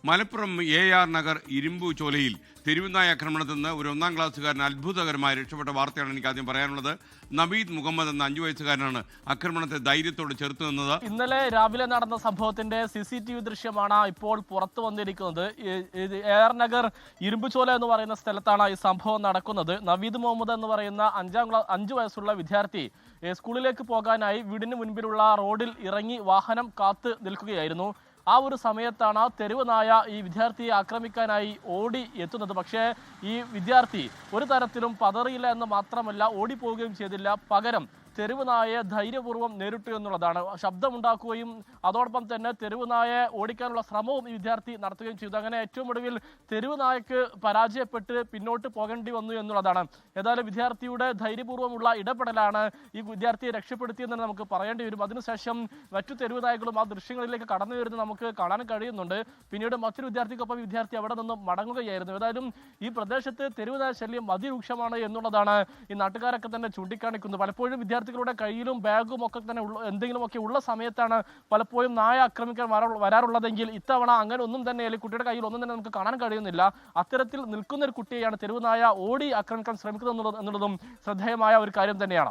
Malappuram AR Nagar ഇരുമ്പു ചോലയിൽ തെരുവുനായ ആക്രമണത്തിൽ നിന്ന് ഒരു 1-ാം ക്ലാസ്സുകാരൻ അത്ഭുതകരമായി രക്ഷപ്പെട്ട വാർത്തയാണ് എനിക്ക് ആദ്യം പറയാനുള്ളത്. നബീദ് മുഹമ്മദ് എന്ന 5 വയസ്സുകാരനാണ് ആക്രമണത്തെ ധൈര്യത്തോട് ചെറുത്തു നിന്നത്. ഇന്നലെ രാവിലെ നടന്ന സംഭവത്തിന്റെ CCTV ദൃശ്യമാണ് ഇപ്പോൾ പുറത്തു വന്നിരിക്കുന്നത്. AR നഗർ ഇരുമ്പുചോല എന്ന് പറയുന്ന സ്ഥലത്താണ് ഈ സംഭവം നടക്കുന്നത്. നബീദ് മുഹമ്മദ് എന്ന് പറയുന്ന 5 വയസ്സുള്ള വിദ്യാർത്ഥി സ്കൂളിലേക്ക് പോകാനായി വീടിന് മുൻപിലുള്ള റോഡിൽ ഇറങ്ങി വാഹനം കാത്ത് നിൽക്കുകയായിരുന്നു. ആ ഒരു സമയത്താണ് തെരുവ് നായ ഈ വിദ്യാർത്ഥിയെ ആക്രമിക്കാനായി ഓടി എത്തുന്നത്. പക്ഷേ ഈ വിദ്യാർത്ഥി ഒരു തരത്തിലും പതറിയില്ല എന്ന് മാത്രമല്ല, ഓടിപ്പോവുകയും ചെയ്തില്ല. പകരം തെരുവ് നായയെ ധൈര്യപൂർവ്വം നേരിട്ടു എന്നുള്ളതാണ്. ശബ്ദമുണ്ടാക്കുകയും അതോടൊപ്പം തന്നെ തെരുവ് നായയെ ഓടിക്കാനുള്ള ശ്രമവും ഈ വിദ്യാർത്ഥി നടത്തുകയും ചെയ്തു. അങ്ങനെ ഏറ്റവും ഒടുവിൽ തെരുവ് നായക്ക് പരാജയപ്പെട്ട് പിന്നോട്ട് പോകേണ്ടി വന്നു എന്നുള്ളതാണ്. ഏതായാലും വിദ്യാർത്ഥിയുടെ ധൈര്യപൂർവ്വമുള്ള ഇടപെടലാണ് ഈ വിദ്യാർത്ഥിയെ രക്ഷപ്പെടുത്തിയെന്ന് നമുക്ക് പറയേണ്ടി വരും. അതിനുശേഷം മറ്റു തെരുവ് നായകളും ആ ദൃശ്യങ്ങളിലേക്ക് കടന്നു വരുന്നത് നമുക്ക് കാണാൻ കഴിയുന്നുണ്ട്. പിന്നീട് മറ്റൊരു വിദ്യാർത്ഥിക്കൊപ്പം വിദ്യാർത്ഥി അവിടെ നിന്നും മടങ്ങുകയായിരുന്നു. ഏതായാലും ഈ പ്രദേശത്ത് തെരുവ് നായ ശല്യം അതിരൂക്ഷമാണ് എന്നുള്ളതാണ് ഈ നാട്ടുകാരൊക്കെ തന്നെ ചൂണ്ടിക്കാണിക്കുന്നത്. പലപ്പോഴും വിദ്യാർത്ഥികളുടെ കയ്യിലും ബാഗും ഒക്കെ തന്നെ എന്തെങ്കിലുമൊക്കെ ഉള്ള സമയത്താണ് പലപ്പോഴും നായ ആക്രമിക്കാൻ വരാറുള്ളതെങ്കിൽ ഇത്തവണ അങ്ങനെ ഒന്നും തന്നെ കുട്ടിയുടെ കയ്യിൽ ഒന്നും തന്നെ നമുക്ക് കാണാൻ കഴിയുന്നില്ല. അത്തരത്തിൽ നിൽക്കുന്ന ഒരു കുട്ടിയെയാണ് തെരുവ് നായ ഓടി ആക്രമിക്കാൻ ശ്രമിക്കുന്നത് എന്നുള്ളതും ശ്രദ്ധേയമായ ഒരു കാര്യം തന്നെയാണ്.